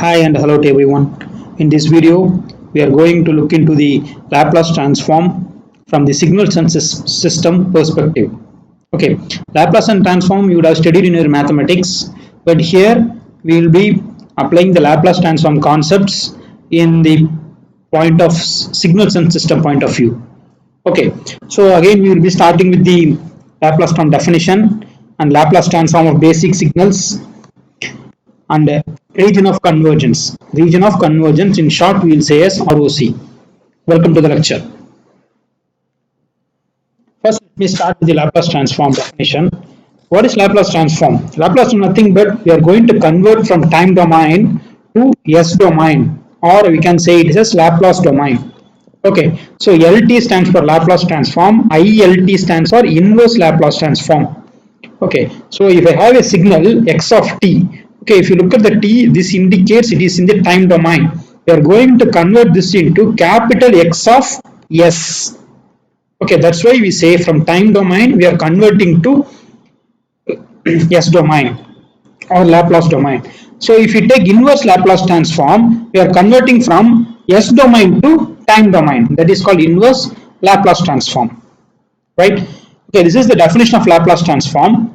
Hi and hello to everyone. In this video, we are going to look into the Laplace transform from the signal system perspective. Okay, Laplace and transform you would have studied in your mathematics, but here we will be applying the Laplace transform concepts in the point of signal system point of view. Okay, so again we will be starting with the Laplace transform definition and Laplace transform of basic signals and region of convergence. Region of convergence, in short, we will say as ROC. Welcome to the lecture. First, let me start with the Laplace transform definition. What is Laplace transform? Laplace is nothing but we are going to convert from time domain to S domain, or we can say it is as Laplace domain. Okay, so LT stands for Laplace transform, ILT stands for inverse Laplace transform. Okay, so if I have a signal x of t, okay, if you look at the t, this indicates it is in the time domain. We are going to convert this into capital X of S. Okay, that's why we say from time domain we are converting to S domain or Laplace domain. So if you take inverse Laplace transform, we are converting from S domain to time domain. That is called inverse Laplace transform. Right? Okay, this is the definition of Laplace transform.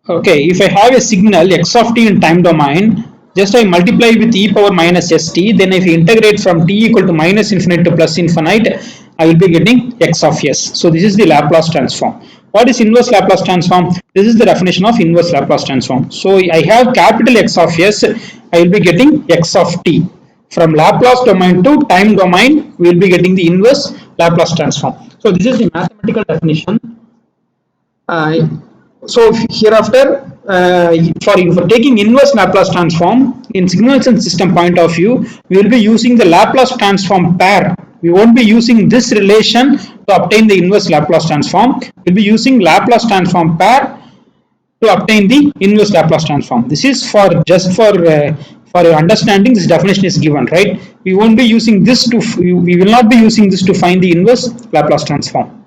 Okay, if I have a signal x of t in time domain, just I multiply with e power minus st, then if I integrate from t equal to minus infinite to plus infinite, I will be getting x of s. So this is the Laplace transform. What is inverse Laplace transform? This is the definition of inverse Laplace transform. So I have capital X of s, I will be getting x of t. From Laplace domain to time domain, we will be getting the inverse Laplace transform. So this is the mathematical definition. So hereafter, for taking inverse Laplace transform in signals and system point of view, we will be using the Laplace transform pair. We won't be using this relation to obtain the inverse Laplace transform. We will be using Laplace transform pair to obtain the inverse Laplace transform. This is for your understanding. This definition is given, right? We won't be using this to. We will not be using this to find the inverse Laplace transform.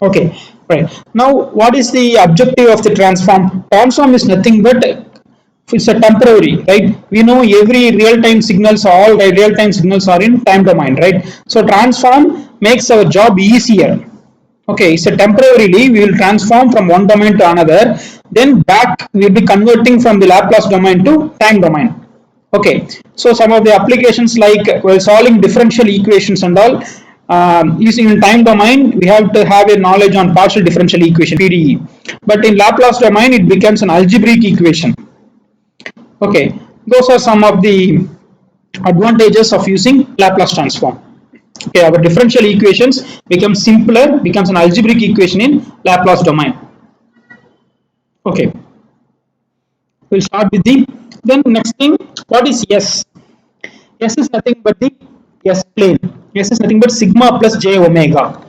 Okay, right. Now, what is the objective of the transform? Transform is nothing but it's a temporary, right? We know every real-time signals, all real-time signals are in time domain, right? So transform makes our job easier. Okay, so temporarily we will transform from one domain to another, then back we will be converting from the Laplace domain to time domain. Okay, so some of the applications like while solving differential equations and all, using in time domain, we have to have a knowledge on partial differential equation (PDE). But in Laplace domain, it becomes an algebraic equation. Okay, those are some of the advantages of using Laplace transform. Okay, our differential equations become simpler, becomes an algebraic equation in Laplace domain. Okay, we'll start with the then next thing. What is S? S is nothing but the S plane. S is nothing but sigma plus j omega.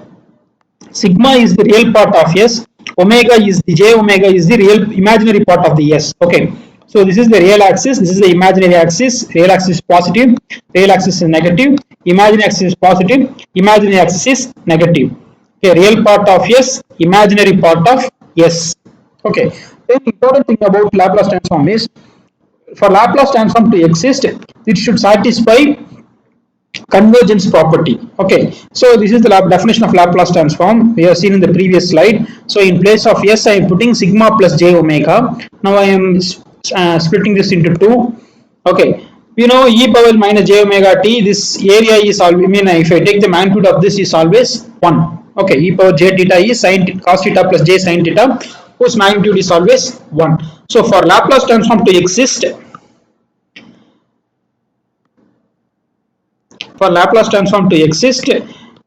Sigma is the real part of S. Omega is the j omega is the real imaginary part of the S. Okay. So this is the real axis. This is the imaginary axis. Real axis is positive. Real axis is negative. Imaginary axis is positive. Imaginary axis is negative. Okay. Real part of S. Imaginary part of S. Okay. The important thing about Laplace transform is for Laplace transform to exist, it should satisfy convergence property. Okay, so this is the definition of Laplace transform we have seen in the previous slide. So in place of S, I am putting sigma plus j omega. Now I am splitting this into two. Okay, we know e power minus j omega t, this area is always, I mean, if I take the magnitude of this is always 1. Okay, e power j theta is sin cos theta plus j sin theta, whose magnitude is always 1. So for Laplace transform to exist,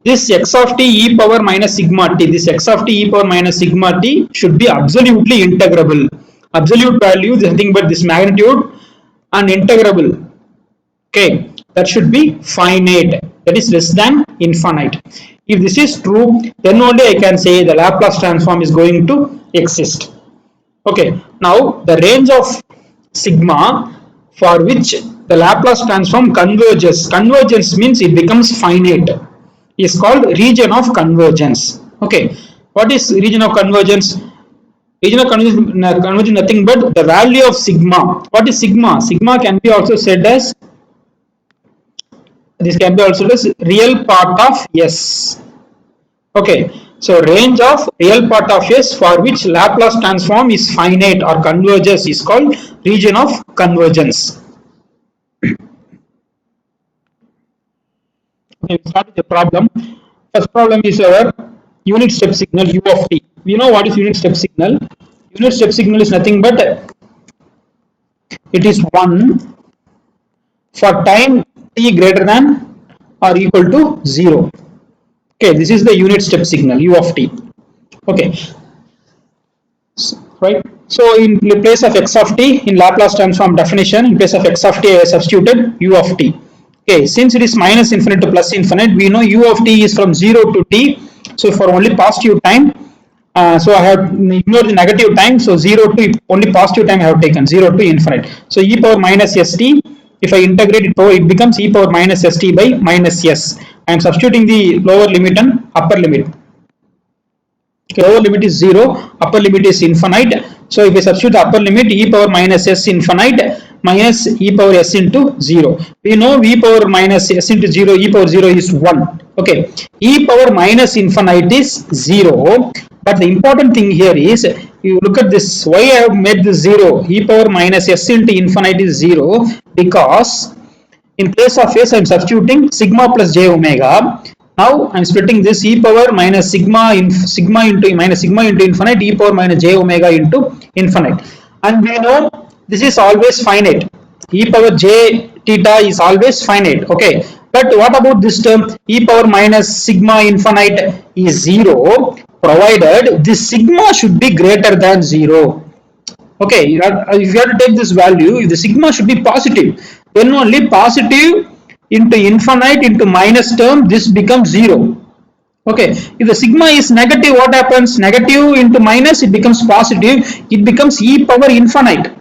this x of t e power minus sigma t, this x of t e power minus sigma t should be absolutely integrable. Absolute value is nothing but this magnitude and integrable. Okay, that should be finite, that is less than infinite. If this is true, then only I can say the Laplace transform is going to exist. Okay, now the range of sigma for which the Laplace transform converges. Convergence means it becomes finite. Is called region of convergence. Okay, what is region of convergence? Region of convergence is nothing but the value of sigma. What is sigma? Sigma can be also said as, this can be also as real part of S. Okay, so range of real part of S for which Laplace transform is finite or converges is called region of convergence. Okay, we start with the problem. First problem is our unit step signal u of t. We know what is unit step signal. Unit step signal is nothing but it is 1 for time t greater than or equal to 0. Okay, this is the unit step signal u of t. Okay, right. So in place of x of t, in Laplace transform definition, in place of x of t I substituted u of t. Okay, since it is minus infinite to plus infinite, we know u of t is from 0 to t. So for only positive time, so I have ignored the negative time. So 0 to only positive time I have taken 0 to infinite. So e power minus st. If I integrate it, it becomes e power minus st by minus s. I am substituting the lower limit and upper limit. Okay, lower limit is 0, upper limit is infinite. So if we substitute the upper limit, e power minus s infinite minus e power s into 0. We know e power minus s into 0, e power 0 is 1. Okay, e power minus infinite is 0. But the important thing here is, you look at this, why I have made this 0, e power minus s into infinite is 0, because in place of s, I am substituting sigma plus j omega. Now I am splitting this e power minus sigma into minus sigma into infinite, e power minus j omega into infinite. And we know this is always finite. E power j theta is always finite. Okay. But what about this term? E power minus sigma infinite is 0, provided this sigma should be greater than 0. Okay, if you have to take this value, if the sigma should be positive, then only positive into infinite into minus term, this becomes 0. Okay, if the sigma is negative, what happens? Negative into minus, it becomes positive, it becomes e power infinite.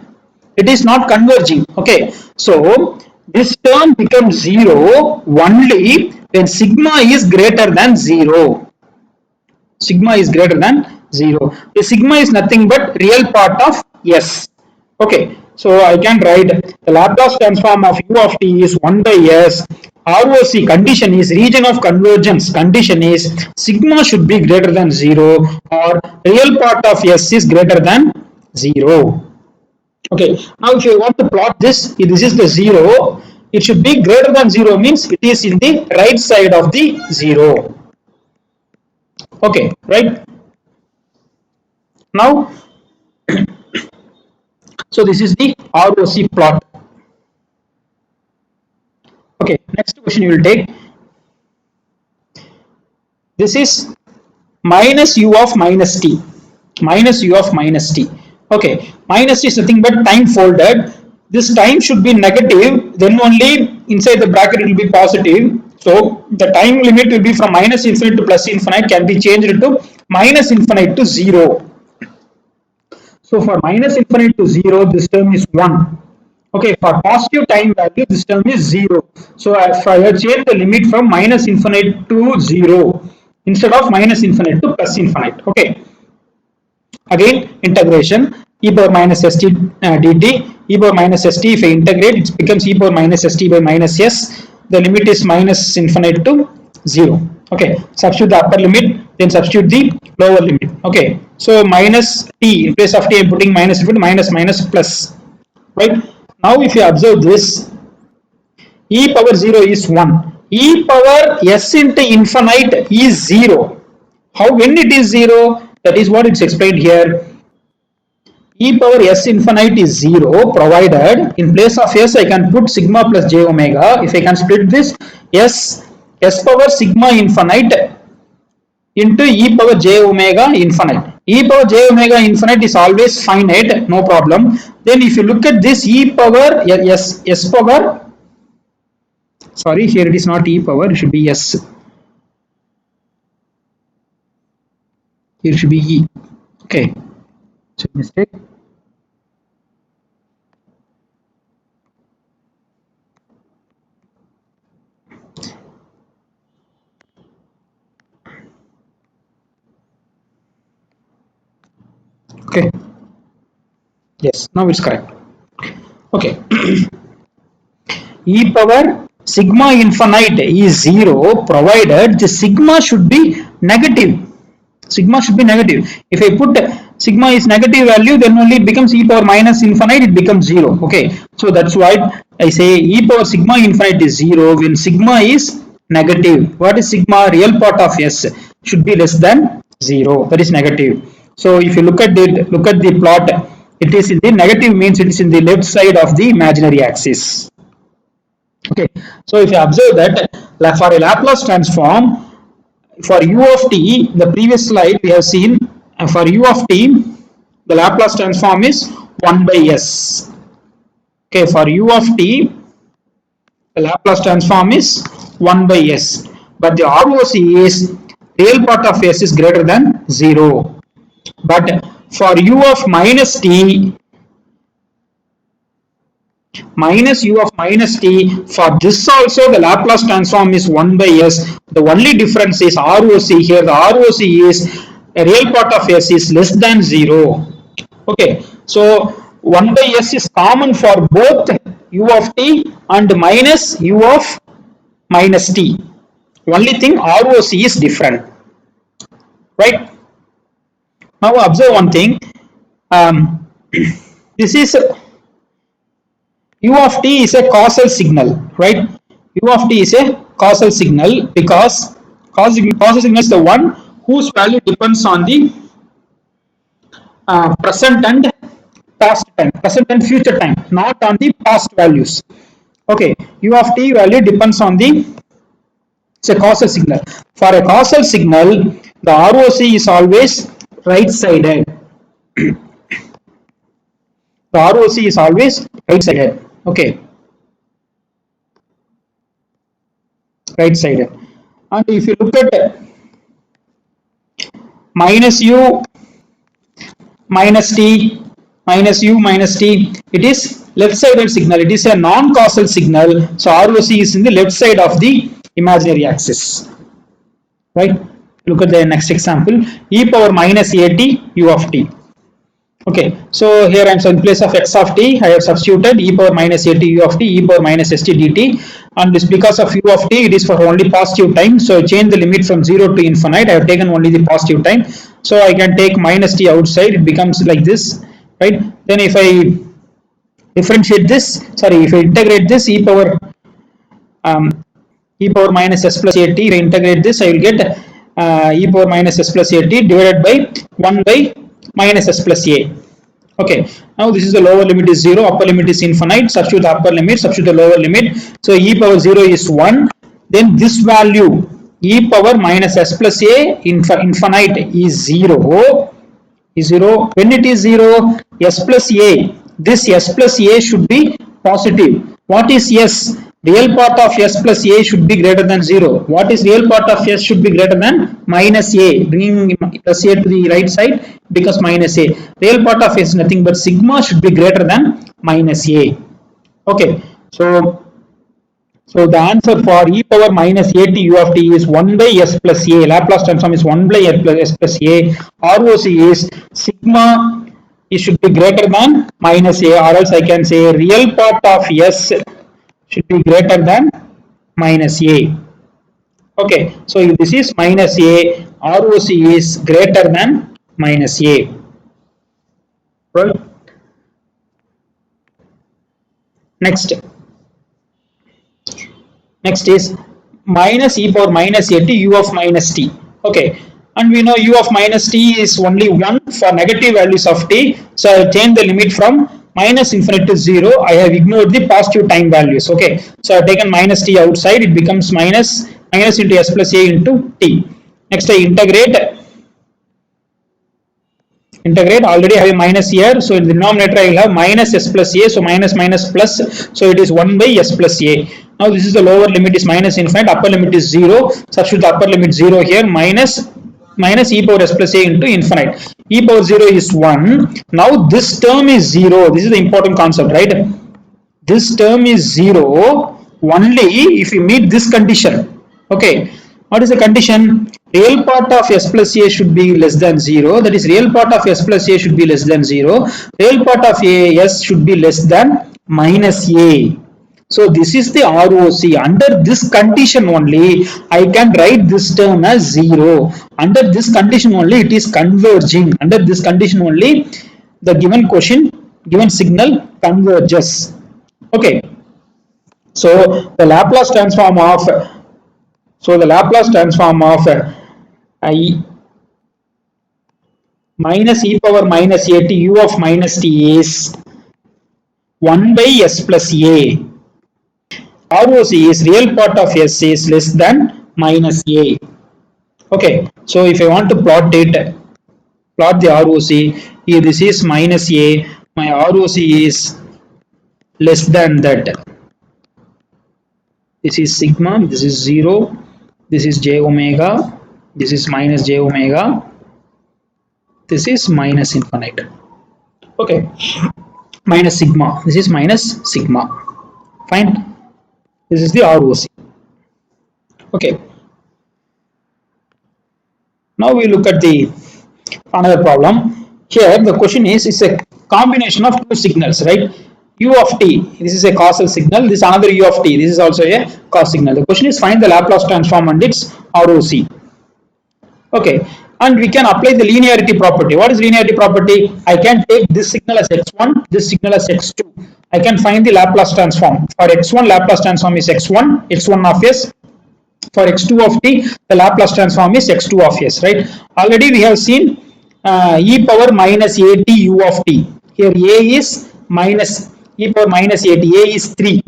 It is not converging. Okay, so this term becomes 0 only when sigma is greater than 0. Sigma is greater than 0. The sigma is nothing but real part of S. Okay, so I can write the Laplace transform of u of t is 1 by S. ROC condition is region of convergence. Condition is sigma should be greater than 0 or real part of S is greater than 0. Okay, now if you want to plot this, if this is the 0, it should be greater than 0 means it is in the right side of the 0. Okay, right. Now, so this is the ROC plot. Okay, next question you will take. This is minus u of minus t. Minus u of minus t. Okay, minus is nothing but time folded. This time should be negative, then only inside the bracket it will be positive. So the time limit will be from minus infinite to plus infinite, can be changed to minus infinite to 0. So for minus infinite to 0, this term is 1. Okay, for positive time value, this term is 0. So if I change the limit from minus infinite to 0 instead of minus infinite to plus infinite. Okay. Again, integration e power minus st dt, e power minus st, if I integrate, it becomes e power minus st by minus s. The limit is minus infinite to 0. Okay, substitute the upper limit, then substitute the lower limit. Okay, so minus t, in place of t, I'm putting minus infinite, minus minus plus. Right, now if you observe this, e power 0 is 1, e power s into infinite is 0. How, when it is 0? That is what it's explained here. E power s infinite is 0, provided in place of s I can put sigma plus j omega. If I can split this, s power sigma infinite into e power j omega infinite. E power j omega infinite is always finite, no problem. Then if you look at this e power s power, sorry, here it is not e power, it should be s. Here it should be e. Okay, it's a mistake. Okay. Yes, now it's correct. Okay. E power sigma infinite is 0 provided the sigma should be negative. Sigma should be negative. If I put sigma is negative value, then only it becomes e power minus infinite, it becomes 0. Okay, so that's why I say e power sigma infinite is 0 when sigma is negative. What is sigma? Real part of s should be less than 0, that is negative. So if you look at the plot, it is in the negative, means it is in the left side of the imaginary axis. Okay, so if you observe that for a Laplace transform, for u of t, the previous slide we have seen, for u of t, the Laplace transform is 1 by s. Okay, for u of t, the Laplace transform is 1 by s, but the ROC is real part of s is greater than 0. But for u of minus t, minus u of minus t, for this also the Laplace transform is 1 by s. The only difference is ROC. Here the ROC is a real part of s is less than 0. Okay, so 1 by s is common for both u of t and minus u of minus t. Only thing ROC is different, right? Now observe one thing. This is u of t is a causal signal, right? U of t is a causal signal because causal signal is the one whose value depends on the present and past time, present and future time, not on the past values. Okay, u of t value depends on the, it's a causal signal. For a causal signal, the ROC is always right sided. The ROC is always right sided. Okay, right sided. And if you look at minus u minus t, minus u minus t, it is left sided signal. It is a non-causal signal, so ROC is in the left side of the imaginary axis, right? Look at the next example, e power minus at u of t. Okay, so here I am, so in place of x of t, I have substituted e power minus at u of t, e power minus st dt, and this because of u of t, it is for only positive time, so I change the limit from 0 to infinite. I have taken only the positive time, so I can take minus t outside, it becomes like this, right? Then if I differentiate this, sorry, if I integrate this e power minus s plus at, if I integrate this, I will get e power minus s plus at divided by 1 by minus s plus a. Okay, now this is the lower limit is 0, upper limit is infinite, substitute the upper limit, substitute the lower limit, so e power 0 is 1, then this value e power minus s plus a infinite is 0, when it is 0, s plus a, this s plus a should be positive. What is s? Real part of s plus a should be greater than 0. What is real part of s should be greater than minus a? Bringing plus a to the right side becomes minus a. Real part of s is nothing but sigma should be greater than minus a. Okay, so the answer for e power minus at u of t is 1 by s plus a. Laplace transform is 1 by s plus a. ROC is sigma, it should be greater than minus a, or else I can say real part of s should be greater than minus a. Okay, so if this is minus a, ROC is greater than minus a, right? Next is minus e power minus at u of minus t. Okay, and we know u of minus t is only 1 for negative values of t, so I will change the limit from minus infinite to 0. I have ignored the positive time values. Okay, so I have taken minus t outside, it becomes minus into s plus a into t. Next I integrate, already I have a minus here, so in the denominator I will have minus s plus a, so minus plus, so it is 1 by s plus a. Now this is the lower limit is minus infinite, upper limit is 0, substitute the upper limit 0 here, minus e power s plus a into infinite. E power 0 is 1. Now this term is 0. This is the important concept, right? This term is 0 only if you meet this condition. Okay, what is the condition? real part of s plus a should be less than 0. That is, real part of s plus a should be less than 0. Real part of s should be less than minus a. So this is the ROC. Under this condition only, I can write this term as 0. Under this condition only, it is converging. Under this condition only, the given quotient, given signal converges. Okay. So the Laplace transform of I minus e power minus a t u of minus t is 1 by s plus a. ROC is real part of s is less than minus a. Okay, so if I want to plot it, plot the ROC, here this is minus a, my ROC is less than that. This is sigma, this is 0, this is j omega, this is minus j omega, this is minus infinite. Okay, minus sigma, this is minus sigma. Fine, this is the ROC. Okay, now we look at the another problem. Here the question is, it's a combination of two signals, right? U of t, this is a causal signal, this is another u of t, this is also a cos signal. The question is, find the Laplace transform and its ROC. Okay, and we can apply the linearity property. What is linearity property? I can take this signal as x1, this signal as x2. I can find the Laplace transform. For x1, Laplace transform is x1 of s. For x2 of t, the Laplace transform is x2 of s, right? Already we have seen e power minus at u of t. Here a is minus e power minus at, a is 3.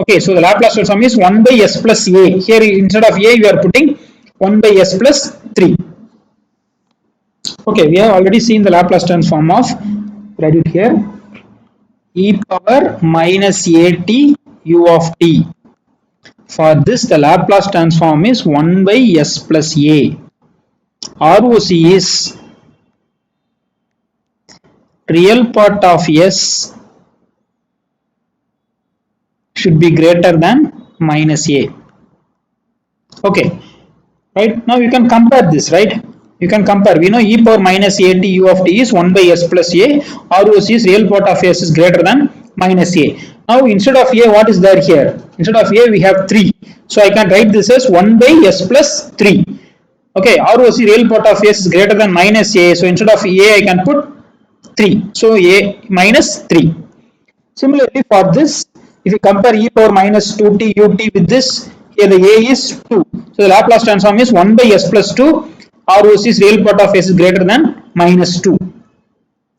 Okay, so the Laplace transform is 1 by s plus a. Here instead of a, we are putting 1 by s plus 3. Okay, we have already seen the Laplace transform of, write it here, e power minus at u of t. For this, the Laplace transform is 1 by s plus a. ROC is real part of s should be greater than minus a. Okay, right? Now you can compare this, right? You can compare. We know e power minus at u of t is 1 by s plus a. ROC is real part of s is greater than minus a. Now instead of a, what is there here? Instead of a, we have 3. So I can write this as 1 by s plus 3. Okay, ROC real part of s is greater than minus a. So instead of a, I can put 3. So a minus 3. Similarly for this, if you compare e power minus 2t ut with this, here the a is 2. So the Laplace transform is 1 by s plus 2. ROC is real part of s is greater than minus 2.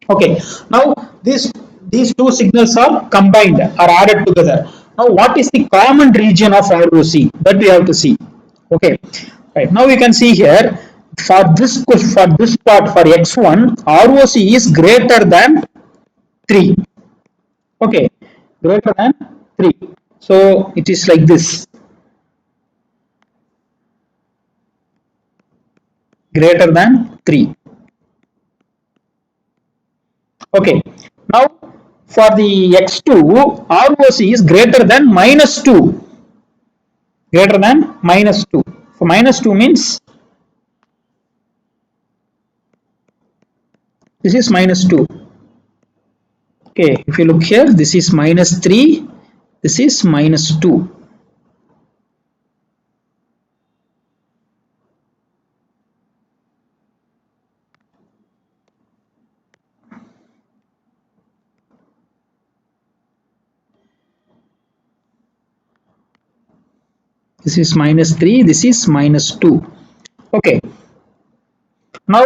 Okay, now these two signals are combined or added together. Now what is the common region of ROC? That we have to see. Okay, right, now we can see here, for this part, for x1, ROC is greater than 3. Okay, greater than 3. So it is like this, greater than 3. Okay, now for the x2, ROC is greater than minus 2. Greater than minus 2. So minus 2 means this is minus 2. Okay, if you look here, this is minus 3, this is minus 2. This is minus 3, this is minus 2. Okay, now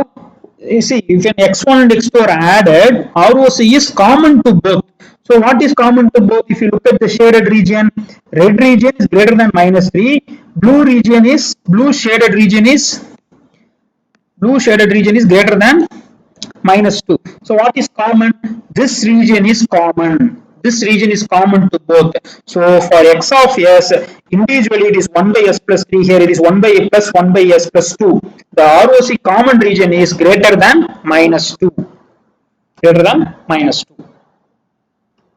you see, if an x1 and x2 are added, ROC is common to both. So what is common to both? If you look at the shaded region, red region is greater than minus 3, blue shaded region is greater than minus 2. So what is common? This region is common. This region is common to both. So for x of s, individually it is 1 by s plus 3. Here it is 1 by a plus 1 by s plus 2. The ROC common region is greater than minus 2. Greater than minus 2.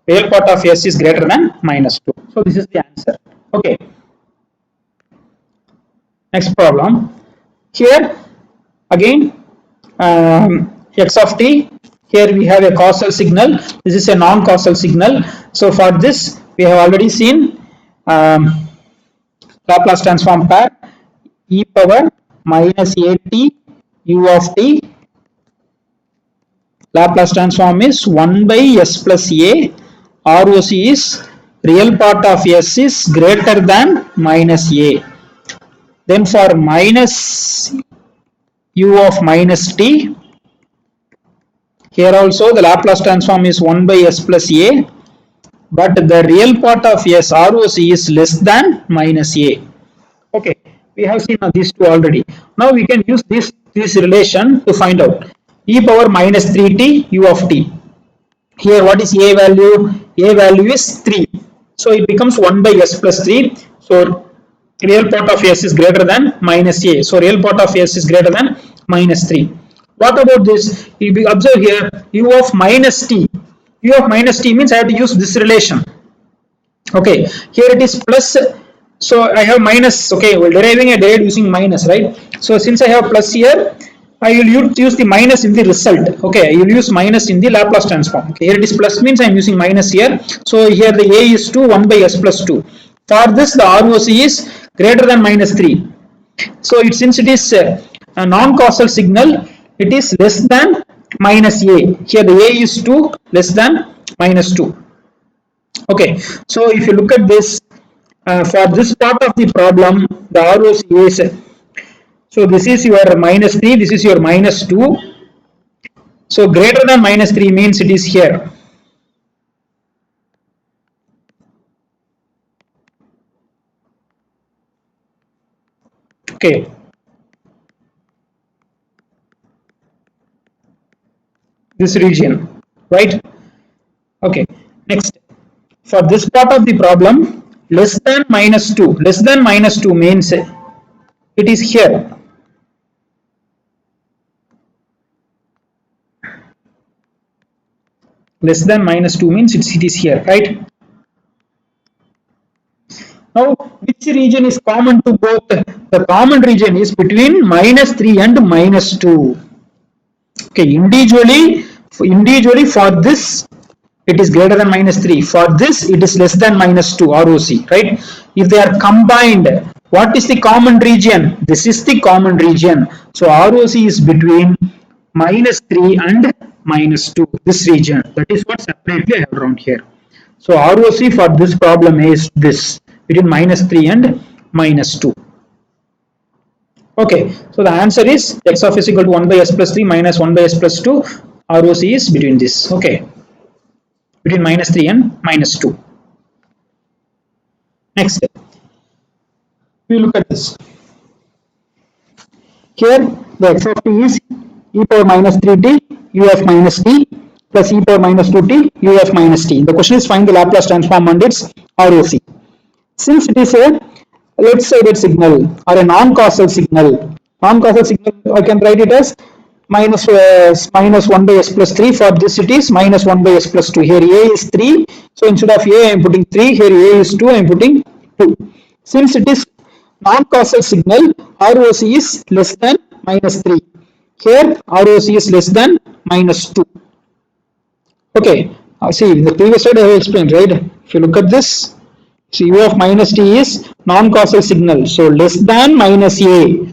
Real part of s is greater than minus 2. So this is the answer. Okay. Next problem. Here again x of t, here we have a causal signal, this is a non-causal signal. So for this we have already seen Laplace transform pair e power minus at u of t. Laplace transform is 1 by s plus a. ROC is real part of s is greater than minus a. Then for minus u of minus t, here also the Laplace transform is 1 by s plus a, but the real part of s, ROC, is less than minus a. Okay, we have seen these two already. Now we can use this relation to find out e power minus 3t u of t. Here what is a value? A value is 3. So it becomes 1 by s plus 3. So real part of s is greater than minus a. So real part of s is greater than minus 3. What about this? You observe here u of minus t. U of minus t means I have to use this relation. Okay, here it is plus. So I have minus. Okay, well deriving I derived using minus, right? So since I have plus here, I will use the minus in the result. Okay, I will use minus in the Laplace transform. Okay, here it is plus means I am using minus here. So here the a is 2, 1 by s plus 2. For this the ROC is greater than minus 3. So since it is a non-causal signal, it is less than minus a. Here the a is 2, less than minus 2. Okay, so if you look at this, for this part of the problem, the ROC is, so this is your minus 3, this is your minus 2. So greater than minus 3 means it is here. Okay. This region, right? Okay, next. For this part of the problem, less than minus 2. Less than minus 2 means it is here. Less than minus 2 means it is here, right? Now, which region is common to both? The common region is between minus 3 and minus 2. Okay, individually for this, it is greater than minus 3. For this, it is less than minus 2 ROC, right? If they are combined, what is the common region? This is the common region. So ROC is between minus 3 and minus 2, this region. That is what separately I have drawn here. So ROC for this problem is this, between minus 3 and minus 2. Okay, so the answer is x of s equal to 1 by s plus 3 minus 1 by s plus 2. ROC is between this. Okay, between minus 3 and minus 2. Next, we look at this. Here the x of t is e power minus 3t u of minus t plus e power minus 2t u of minus t. The question is find the Laplace transform and its ROC. Since it is a, let's say, that signal or a non-causal signal, I can write it as minus 1 by s plus 3. For this it is minus 1 by s plus 2. Here a is 3, so instead of a I am putting 3. Here a is 2, I am putting 2. Since it is non-causal signal, ROC is less than minus 3. Here ROC is less than minus 2. Okay, see in the previous slide I have explained, right? If you look at this, so u of minus t is non-causal signal, so less than minus a.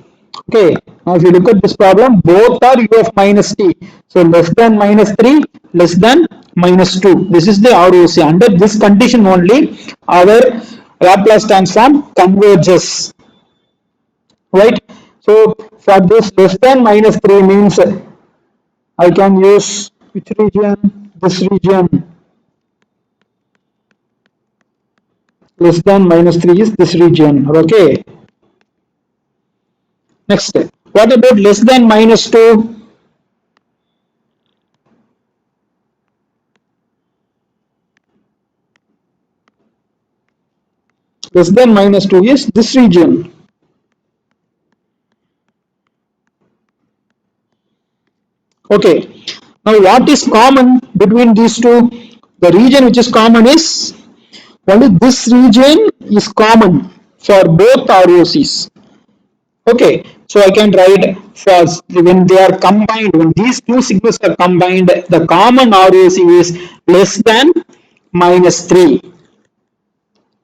Okay, now if you look at this problem, both are u of minus t, so less than minus 3, less than minus 2. This is the ROC. Under this condition only our Laplace transform converges, right? So for this less than minus 3 means I can use which region? This region. Less than minus 3 is this region. Okay. Next, what about less than minus 2? Less than minus 2 is this region. Okay. Now what is common between these two? The region which is common is only this region is common for both ROCs. Okay, So I can write false. When they are combined, when these two signals are combined, the common ROC is less than -3.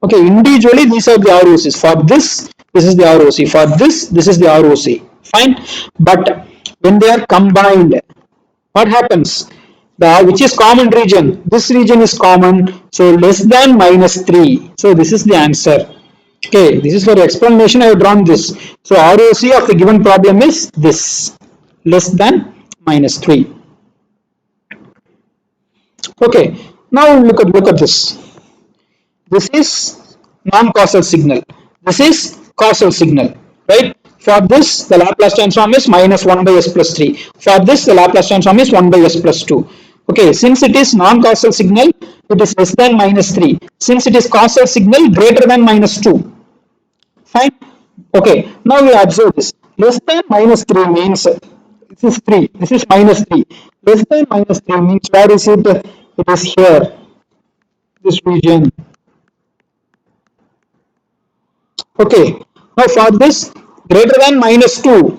Okay, individually these are the ROCs. For this is the ROC. For this is the ROC. Fine. But when they are combined, what happens? The which is common region? This region is common, so less than -3. So this is the answer. Okay, this is for explanation. I have drawn this. So ROC of the given problem is this, less than -3. Okay, now look at this. This is non-causal signal. This is causal signal, right? For this, the Laplace transform is -1 by s plus 3. For this, the Laplace transform is 1 by s plus 2. Okay, since it is non-causal signal, it is less than -3. Since it is causal signal, greater than -2. Fine. Okay, now we observe this. Less than -3 means this is 3. This is -3. Less than -3 means where is it? It is here, this region. Okay, now for this greater than -2,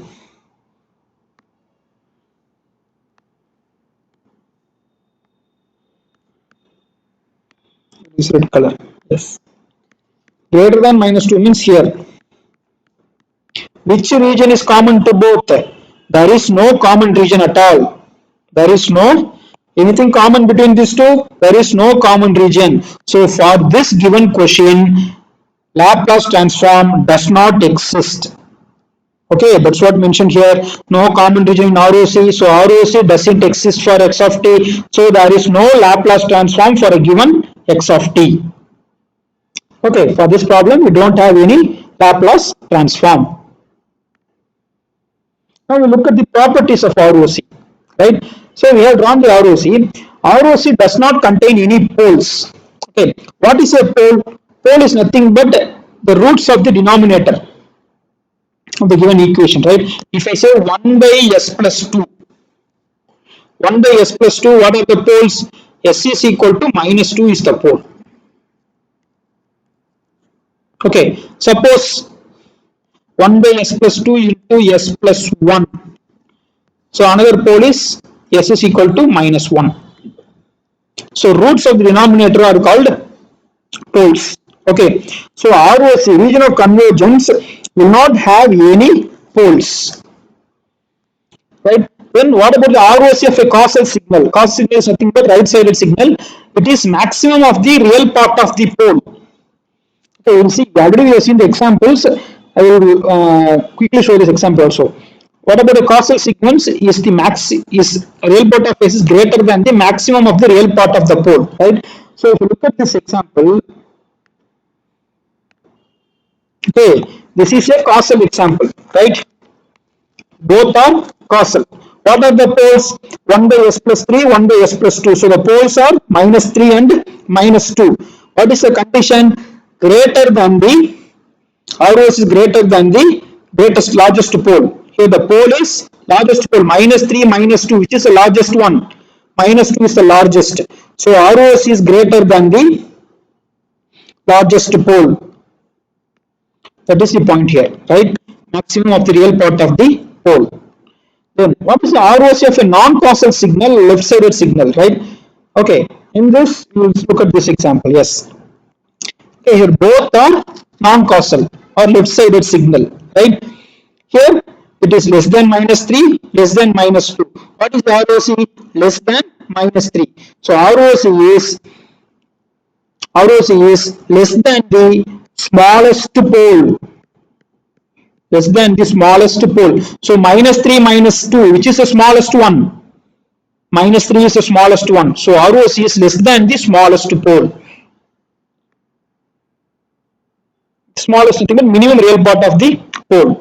this red color, yes, greater than -2 means here. Which region is common to both? There is no common region at all. There is no anything common between these two. There is no common region. So for this given question, Laplace transform does not exist. Okay, that's what mentioned here. No common region in ROC, so ROC doesn't exist for x of t. So there is no Laplace transform for a given x of t. Okay, for this problem we don't have any Laplace transform. Now we look at the properties of ROC, right? So we have drawn the ROC. ROC does not contain any poles. Okay, what is a pole? Pole is nothing but the roots of the denominator of the given equation, right? If I say 1 by s plus 2, 1 by s plus 2, what are the poles? S is equal to -2 is the pole. Okay, suppose 1 by s plus 2 into s plus 1. So another pole is s is equal to -1. So roots of the denominator are called poles. Okay, so ROC, region of convergence, will not have any poles, right? Then what about the ROC of a causal signal? Causal signal is nothing but right-sided signal. It is maximum of the real part of the pole. Okay, you will see, already we have seen the examples. I will quickly show this example also. What about the causal sequence? Is the real part of s is greater than the maximum of the real part of the pole, right? So if you look at this example, okay, this is a causal example, right? Both are causal. What are the poles? 1 by s plus 3, 1 by s plus 2. So the poles are -3 and -2. What is the condition? Greater than the ROS is greater than the largest pole. Here the pole is largest pole, -3, -2, which is the largest one. -2 is the largest. So ROS is greater than the largest pole. That is the point here, right? Maximum of the real part of the pole. Then what is the ROC of a non-causal signal, left-sided signal, right? Okay, in this we will look at this example. Yes. Okay, here both are non-causal or left-sided signal, right? Here it is less than -3, less than -2. What is the ROC? Less than -3. So ROC is less than the smallest pole. Less than the smallest pole. So -3, -2, which is the smallest one? -3 is the smallest one. So ROC is less than the smallest pole. Smallest minimum real part of the pole.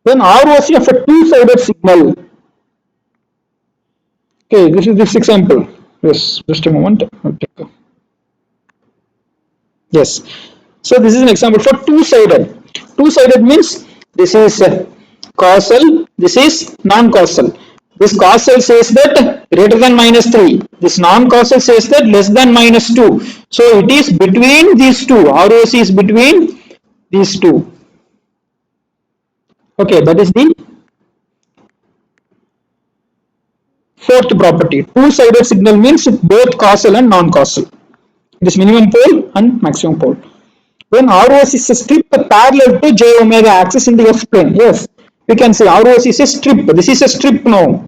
Then ROC of a two-sided signal. Okay, this is this example. Yes, just a moment. Okay. Yes. So this is an example for two-sided. Two-sided means this is causal, this is non-causal. This causal says that greater than -3. This non-causal says that less than -2. So it is between these two. ROC is between these two. Okay, that is the fourth property. Two-sided signal means both causal and non-causal. It is minimum pole and maximum pole. When ROS is a strip parallel to j omega axis in the F plane, yes, we can say ROS is a strip. This is a strip now,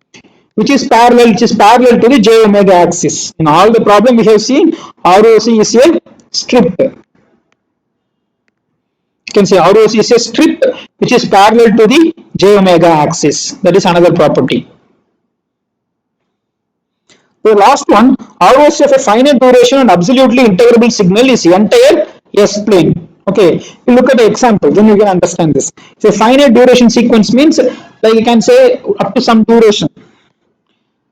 which is parallel to the j omega axis. In all the problem we have seen, ROC is a strip. You can say ROC is a strip which is parallel to the j omega axis. That is another property. The last one, ROC of a finite duration and absolutely integrable signal is entire S plane. Okay, you look at the example, then you can understand this. So finite duration sequence means like you can say up to some duration.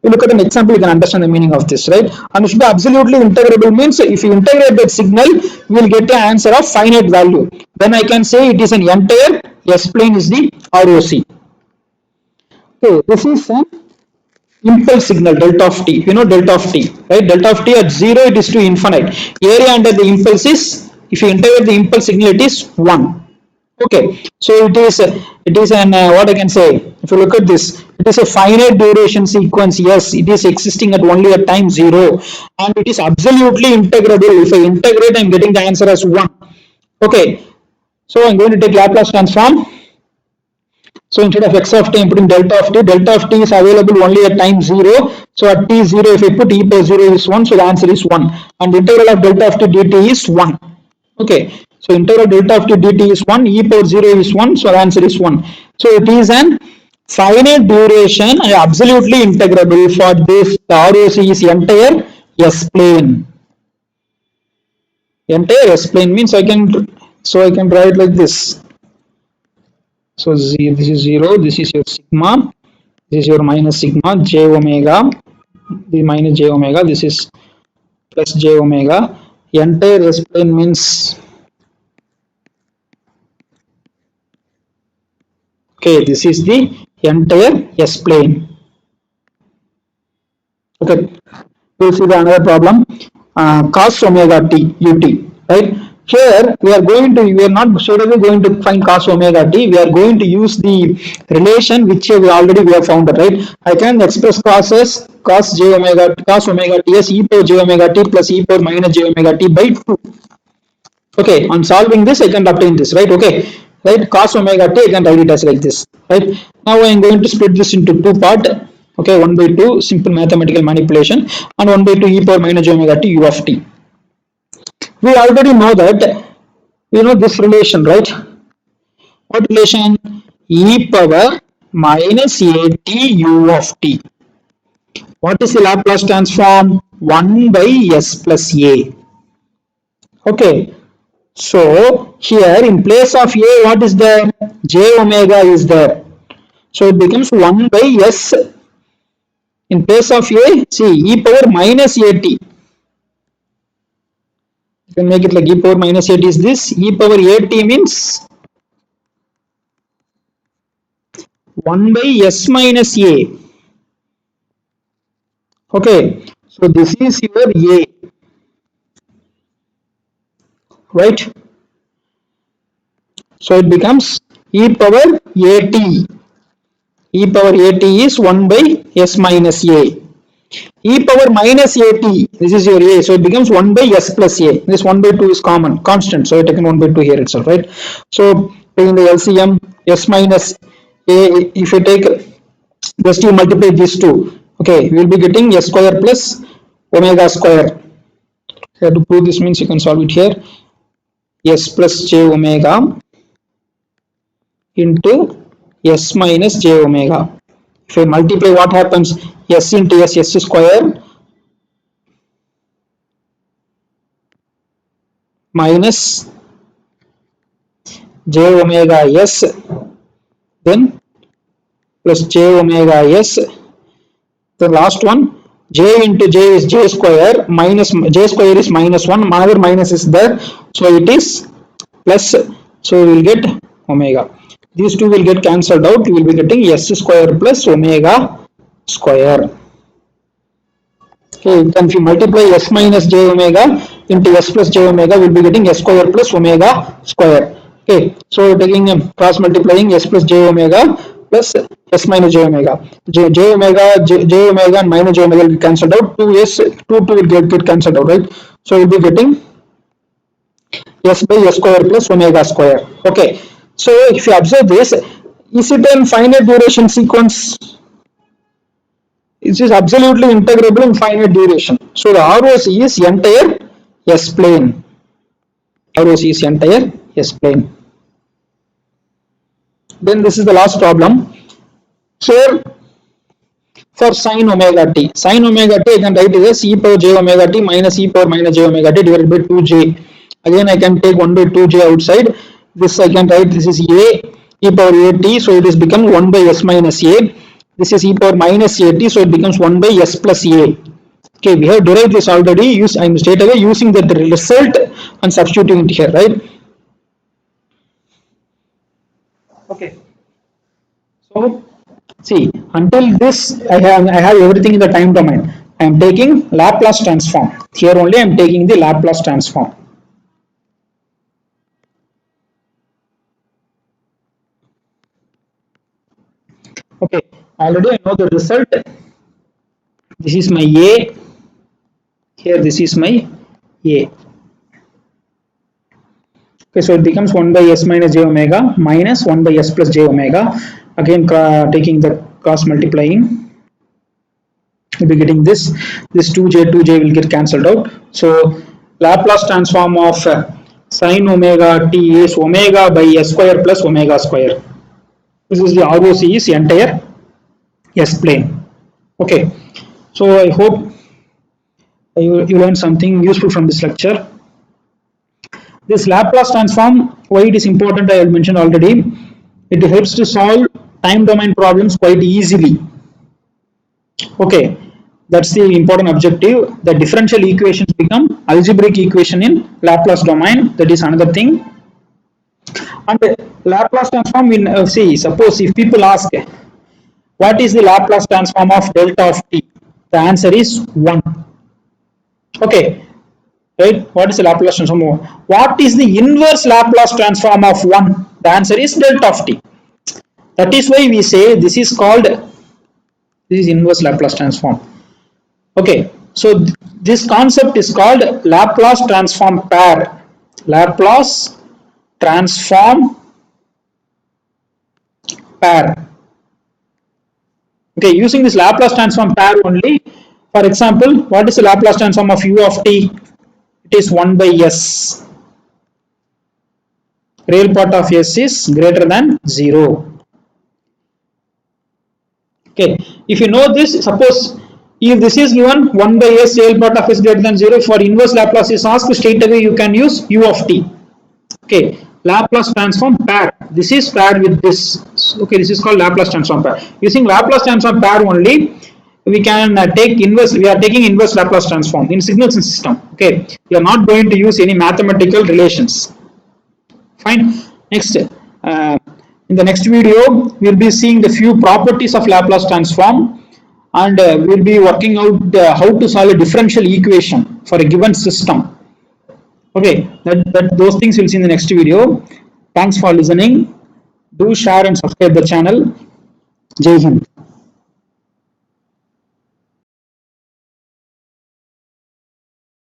You look at an example, you can understand the meaning of this, right? And it should be absolutely integrable means if you integrate that signal, you will get the answer of finite value. Then I can say it is an entire S plane is the ROC. Okay, this is an impulse signal delta of t. You know delta of t, right? Delta of t at 0 it is to infinite. Area under the impulse is, if you integrate the impulse signal, it is 1. Okay, so it is an what I can say. If you look at this, it is a finite duration sequence. Yes, it is existing at only at time 0, and it is absolutely integrable. If I integrate, I am getting the answer as 1. Okay, so I am going to take Laplace transform. So instead of x of t, I am putting delta of t is available only at time 0. So at t 0, if I put e power 0 is 1, so the answer is 1. And the integral of delta of t dt is 1. Okay, so integral delta of t dt is 1, e power 0 is 1, so the answer is 1. So it is an finite duration and absolutely integrable. For this, the ROC is entire S plane. Entire S plane means I can write like this. So this is 0, this is your sigma, this is your minus sigma, j omega, the minus j omega, this is plus j omega. Entire S plane means, okay, this is the entire S plane. Okay, we'll see the another problem, cos omega t ut, right? Here we are not straightaway going to find cos omega t. We are going to use the relation which we have found, right? I can express cos omega t as e power j omega t plus e power minus j omega t by 2. Okay, on solving this I can obtain this, right? Okay, right, cos omega t I can write it as like this, right? Now I am going to split this into two parts. Okay, 1 by 2 simple mathematical manipulation and 1 by 2 e power minus j omega t u of t. We already know that, this relation, right? What relation? E power minus at u of t. What is the Laplace transform? 1 by s plus a. Okay, so here in place of a, what is there? J omega is there. So it becomes 1 by s. In place of a, see, e power minus at. You can make it like e power minus at is this. E power at means 1 by s minus a. Okay, so this is your a, right? So it becomes e power at. E power at is 1 by s minus a. E power minus at, this is your a, so it becomes 1 by s plus a. This 1 by 2 is common, constant, so I taken 1 by 2 here itself, right? So taking the LCM, s minus a, if you take, just you multiply these two, okay, we will be getting s square plus omega square. So to prove this means you can solve it here, s plus j omega into s minus j omega. If I multiply, what happens? S into s square minus j omega s, then plus j omega s. The last one, j into j is j square, minus j square is minus 1, another minus is there, so it is plus, so we will get omega. These two will get cancelled out, you will be getting s square plus omega square. Okay, then if you multiply s minus j omega into s plus j omega, we will be getting s square plus omega square. Okay, so taking cross multiplying s plus j omega plus s minus j omega. J omega, j omega and minus j omega will get cancelled out. 2s, 2 will get cancelled out, right? So we'll be getting s by s square plus omega square. Okay, so if you observe this, is it a finite duration sequence? It is absolutely integrable in finite duration. So the ROC is entire S plane. ROC is entire S plane. Then this is the last problem. Here for sine omega t. Sine omega t I can write it as e power j omega t minus e power minus j omega t divided by 2j. Again I can take 1 by 2j outside. This I can write, this is a e power a t, so it is become 1 by s minus a. This is e power minus a t, so it becomes 1 by s plus a. Okay, we have derived this already. I am straight away using the result and substituting it here, right? Okay. So see, until this I have everything in the time domain. I am taking Laplace transform. Here only I am taking the Laplace transform. Okay, already I know the result. This is my A. Here this is my A. Okay, so it becomes 1 by s minus j omega minus 1 by s plus j omega. Again taking the cross multiplying, we'll be getting this 2j will get cancelled out. So Laplace transform of sine omega t is omega by s square plus omega square. This is the ROC is entire S plane. Okay, so I hope you learned something useful from this lecture. This Laplace transform, why it is important I have mentioned already. It helps to solve time domain problems quite easily. Okay, that's the important objective. The differential equations become algebraic equation in Laplace domain. That is another thing. And Laplace transform in see, suppose if people ask what is the Laplace transform of delta of t, the answer is 1. Okay, right? What is the Laplace transform? What is the inverse Laplace transform of 1? The answer is delta of t. That is why we say this is called, this is inverse Laplace transform. Okay, so this concept is called Laplace transform pair. Laplace transform pair. Okay, using this Laplace transform pair only. For example, what is the Laplace transform of u of t? It is 1 by s. Real part of s is greater than 0. Okay, if you know this, suppose if this is given 1 by s, real part of s greater than 0, for inverse Laplace is asked, straight away you can use u of t. Okay, Laplace transform pair. This is paired with this. Okay, this is called Laplace transform pair. Using Laplace transform pair only, we can take inverse. We are taking inverse Laplace transform in signals system. Okay, we are not going to use any mathematical relations. Fine. Next, in the next video, we'll be seeing the few properties of Laplace transform, and we'll be working out how to solve a differential equation for a given system. Okay, those things we'll see in the next video. Thanks for listening. Do share and subscribe the channel. Jai Hind.